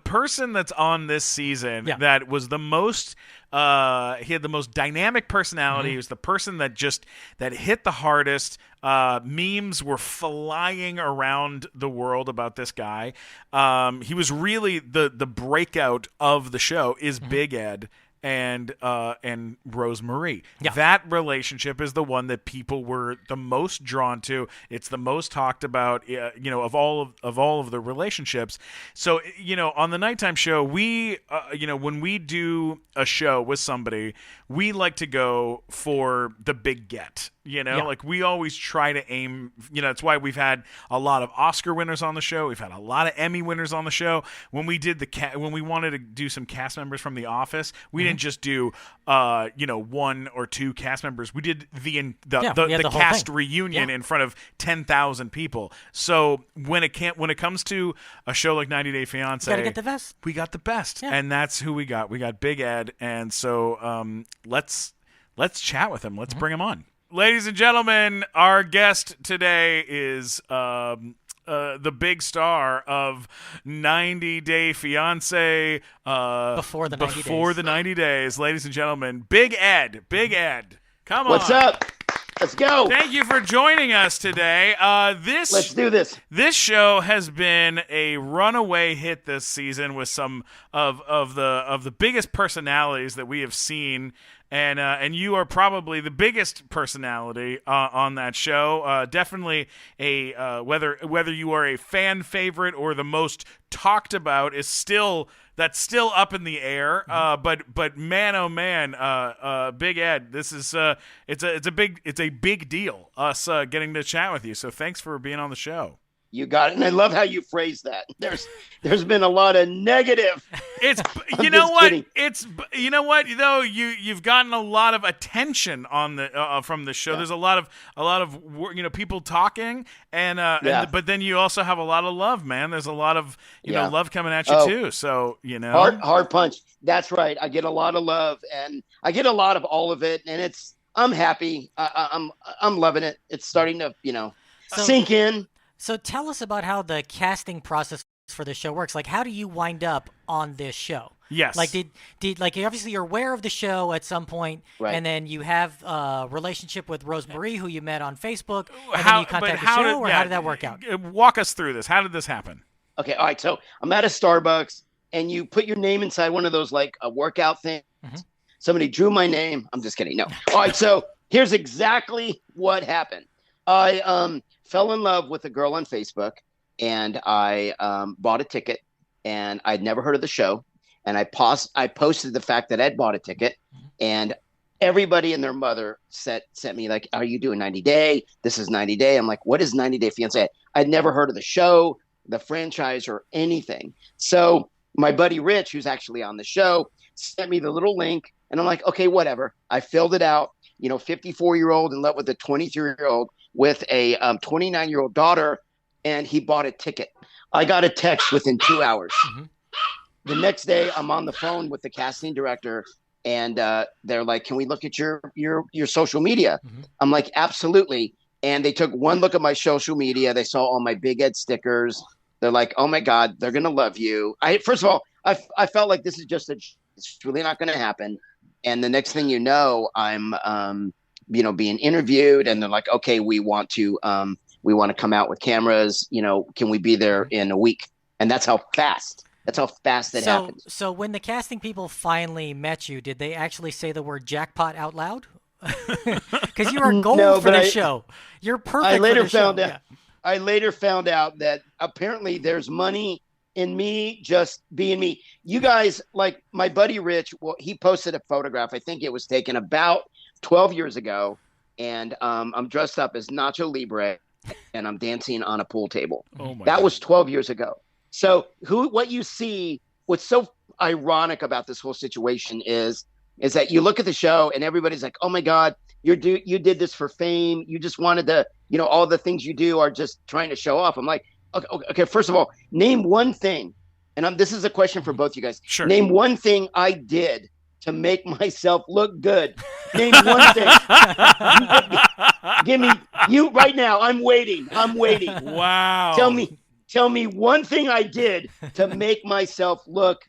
person that's on this season Yeah. that was the most he had the most dynamic personality. He was the person that hit the hardest. Memes were flying around the world about this guy. He was really the breakout of the show is Big Ed and Rose Marie. Yeah. That relationship is the one that people were the most drawn to. It's the most talked about, of all of the relationships. So, on the nighttime show, we, when we do a show with somebody, we like to go for the big get. Like we always try to aim. That's why we've had a lot of Oscar winners on the show. We've had a lot of Emmy winners on the show. When we did when we wanted to do some cast members from The Office, we didn't just do one or two cast members. We did the cast reunion in front of 10,000 people. So when it comes to a show like 90 Day Fiance, you gotta get the best. We got the best, and that's who we got. We got Big Ed, and so let's chat with him. Let's bring him on. Ladies and gentlemen, our guest today is the big star of 90 Day Fiance. Before the 90 days. Ladies and gentlemen, Big Ed. Big Ed. Come on. What's up? Let's go. Thank you for joining us today. Let's do this. This show has been a runaway hit this season with some of the biggest personalities that we have seen. And you are probably the biggest personality on that show. Definitely whether you are a fan favorite or the most talked about is still up in the air. But man, oh man, Big Ed, this is it's a big deal. Us getting to chat with you. So thanks for being on the show. You got it, and I love how you phrase that. There's been a lot of negative. It's though you've gotten a lot of attention on the from the show. Yeah. There's a lot of people talking, and but then you also have a lot of love, man. There's a lot of love coming at you too. So hard punch. That's right. I get a lot of love, and I get a lot of all of it, and I'm happy. I'm loving it. It's starting to sink in. So tell us about how the casting process for the show works. Like, how do you wind up on this show? Yes. Like, did obviously you're aware of the show at some point, right. And then you have a relationship with Rose Marie, who you met on Facebook, and then you contact the show, or how did that work out? Walk us through this. How did this happen? Okay, all right. So I'm at a Starbucks, and you put your name inside one of those a workout things. Mm-hmm. Somebody drew my name. I'm just kidding. No. All right. So here's exactly what happened. I fell in love with a girl on Facebook, and I bought a ticket, and I'd never heard of the show, and I posted the fact that I'd bought a ticket, and everybody and their mother sent me like, "Are you doing 90 Day? This is 90 Day." I'm like, "What is 90 Day Fiance?" I'd never heard of the show, the franchise, or anything. So my buddy Rich, who's actually on the show, sent me the little link, and I'm like, "Okay, whatever." I filled it out. 54-year-old in love with a 23-year-old with a 29-year-old daughter, and he bought a ticket. I got a text within 2 hours. Mm-hmm. The next day, I'm on the phone with the casting director, and they're like, "Can we look at your social media?" Mm-hmm. I'm like, "Absolutely." And they took one look at my social media. They saw all my Big Ed stickers. They're like, "Oh my God, they're gonna love you." First of all, I felt like this is it's really not going to happen. And the next thing you know, I'm being interviewed, and they're like, "Okay, we want to come out with cameras. Can we be there in a week?" And that's how fast it happened. So when the casting people finally met you, did they actually say the word jackpot out loud? Because you are gold for the show. You're perfect. I later found out that apparently there's money in me just being me. You guys, like my buddy Rich, he posted a photograph. I think it was taken about 12 years ago, and I'm dressed up as Nacho Libre, and I'm dancing on a pool table. That was 12 years ago. So what you see, what's so ironic about this whole situation is that you look at the show and everybody's like, "Oh my God, you did this for fame. You just wanted to, all the things you do are just trying to show off." I'm like, okay. First of all, name one thing, and this is a question for both you guys. Sure. Name one thing I did to make myself look good. Name one thing. Give me you right now. I'm waiting. Wow. Tell me tell me one thing I did to make myself look,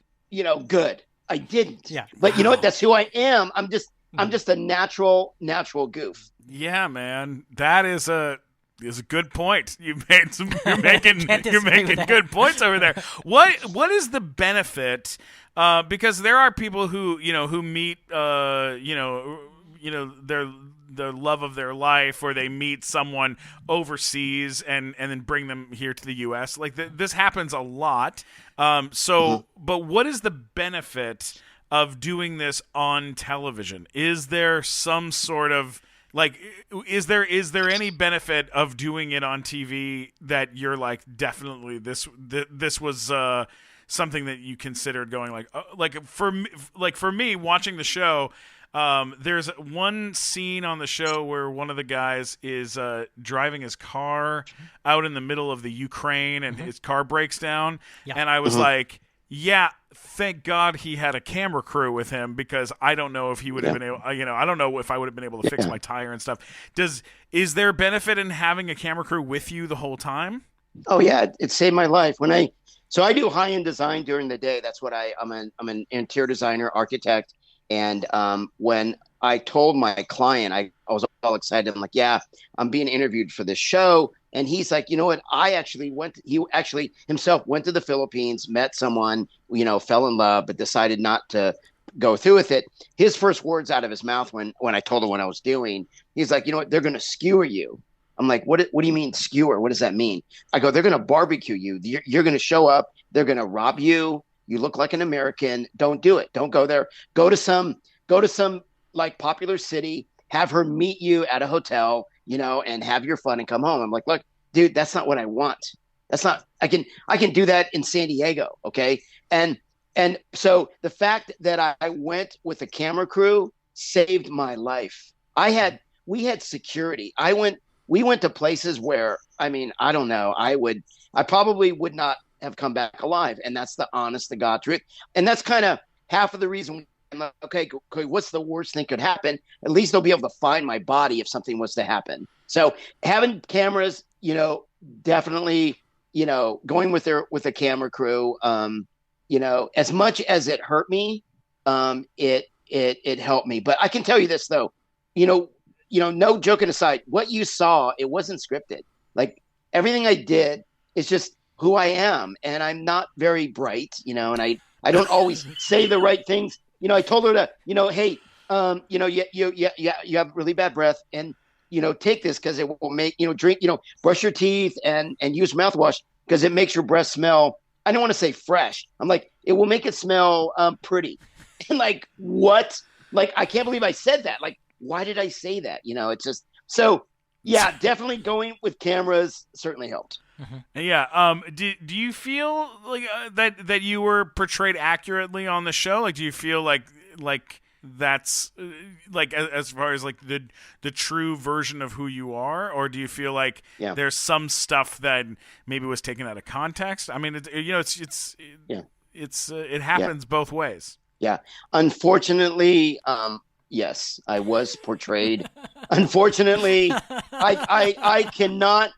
good. I didn't. Yeah. But you know what? That's who I am. I'm just a natural goof. Yeah, man. That is a good point. You're making good points over there. What is the benefit? Because there are people who meet their love of their life, or they meet someone overseas and then bring them here to the U.S. Like this happens a lot. But what is the benefit of doing this on television? Is there some sort of is there any benefit of doing it on TV that you're like, definitely this was something that you considered going for me watching the show? There's one scene on the show where one of the guys is driving his car out in the middle of the Ukraine, and his car breaks down. Yeah. And I was like, yeah, thank God he had a camera crew with him, because I don't know if he would have been able, I don't know if I would have been able to fix my tire and stuff. Is there benefit in having a camera crew with you the whole time? Oh yeah, it saved my life. So I do high-end design during the day. That's what I'm an interior designer, architect. And when I told my client, I was all excited. I'm like, yeah, I'm being interviewed for this show. And he's like, you know what? He actually himself went to the Philippines, met someone, fell in love, but decided not to go through with it. His first words out of his mouth when I told him what I was doing, he's like, you know what? They're going to skewer you. I'm like, what do you mean skewer? What does that mean? I go, they're going to barbecue you. You're going to show up. They're going to rob you. You look like an American. Don't do it. Don't go there. Go to some like popular city, have her meet you at a hotel, and have your fun and come home. I'm like, look, dude, that's not what I want. That's not, I can do that in San Diego. Okay. And so the fact that I went with a camera crew saved my life. We had security. We went to places where, I don't know, I probably would not have come back alive. And that's the honest to God truth. And that's kind of half of the reason. I'm like, okay, what's the worst thing could happen? At least they'll be able to find my body if something was to happen. So having cameras, definitely, going with a camera crew, as much as it hurt me, it helped me. But I can tell you this though, no joking aside, what you saw, it wasn't scripted. Like everything I did is just who I am. And I'm not very bright, and I don't always say the right things. I told her to, hey, you have really bad breath, and, take this because it will make, drink, brush your teeth and use mouthwash because it makes your breath smell. I don't want to say fresh. I'm like, it will make it smell pretty. And like, what? Like, I can't believe I said that. Like, why did I say that? It's just so, yeah, definitely going with cameras certainly helped. Mm-hmm. Yeah. Do you feel like that you were portrayed accurately on the show? Like, do you feel like that's like as far as like the true version of who you are, or do you feel like there's some stuff that maybe was taken out of context? I mean, it happens both ways. Yeah. Unfortunately, yes, I was portrayed. Unfortunately, I cannot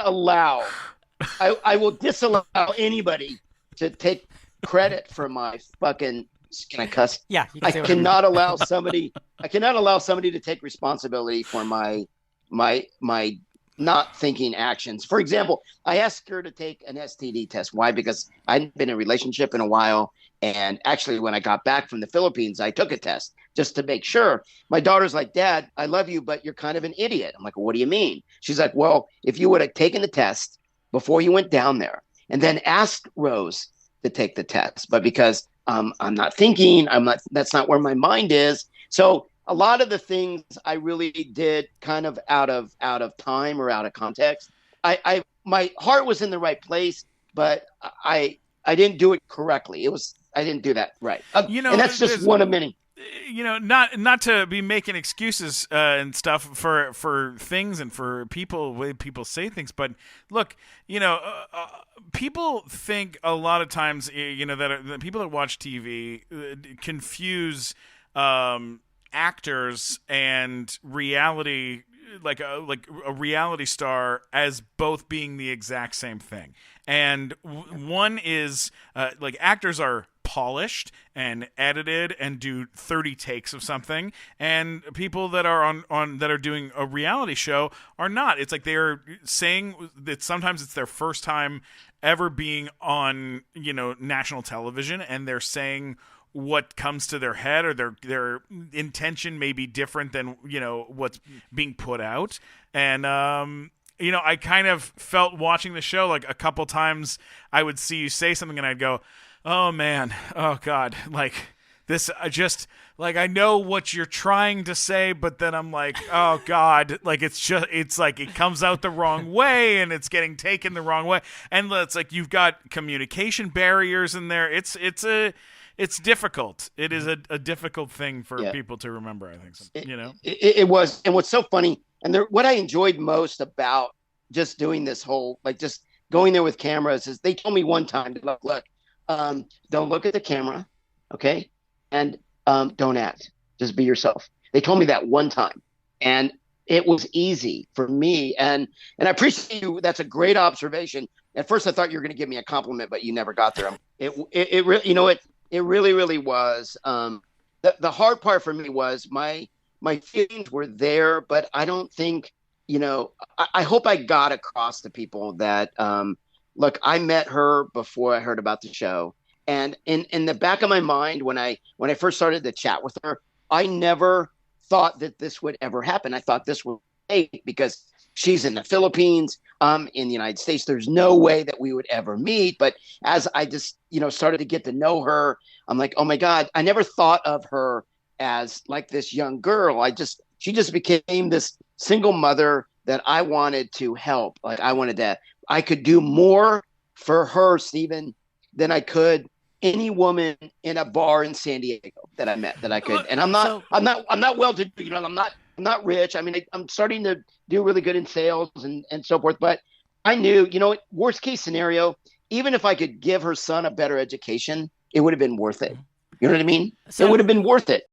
allow. I will disallow anybody to take credit for my fucking. Can I cuss? Yeah. I cannot allow somebody. I cannot allow somebody to take responsibility for my not thinking actions. For example, I asked her to take an STD test. Why? Because I hadn't been in a relationship in a while, and actually, when I got back from the Philippines, I took a test just to make sure. My daughter's like, "Dad, I love you, but you're kind of an idiot." I'm like, well, "What do you mean?" She's like, "Well, if you would have taken the test before you went down there, and then asked Rose to take the test, but because I'm not thinking, that's not where my mind is." So a lot of the things I really did kind of out of time or out of context. My heart was in the right place, but I didn't do it correctly. I didn't do that right. And that's just one of many. Not to be making excuses and stuff for things and for people, way people say things, but look, people think a lot of times, that people that watch TV confuse actors and reality like a reality star as both being the exact same thing. And one is like actors are polished and edited and do 30 takes of something, and people that are on that are doing a reality show are not. It's like they're saying that sometimes it's their first time ever being on, national television, and they're saying what comes to their head, or their intention may be different than what's being put out. And I kind of felt watching the show, like a couple times I would see you say something and I'd go, oh man, oh god, like this, I know what you're trying to say, but then I'm like, oh god, like it's like it comes out the wrong way and it's getting taken the wrong way, and it's like you've got communication barriers in there. It's difficult. It is a difficult thing for people to remember, I think. It was. And what's so funny, and what I enjoyed most about just doing this whole, like just going there with cameras, is they told me one time, look, don't look at the camera, okay? And don't act. Just be yourself. They told me that one time. And it was easy for me. And I appreciate you. That's a great observation. At first I thought you were going to give me a compliment, but you never got there. It really, it really, really was. The hard part for me was my feelings were there, but I don't think, I hope I got across to people that, look, I met her before I heard about the show. And in the back of my mind, when I first started to chat with her, I never thought that this would ever happen. I thought this would fake because she's in the Philippines. In the United States, there's no way that we would ever meet. But as I just, started to get to know her, I'm like, oh my God, I never thought of her as like this young girl. She just became this single mother that I wanted to help. Like I could do more for her, Stephen, than I could any woman in a bar in San Diego that I met that I could. And I'm not well to do, I'm not rich. I mean, I'm starting to do really good in sales and so forth. But I knew, worst case scenario, even if I could give her son a better education, it would have been worth it. You know what I mean? It would have been worth it.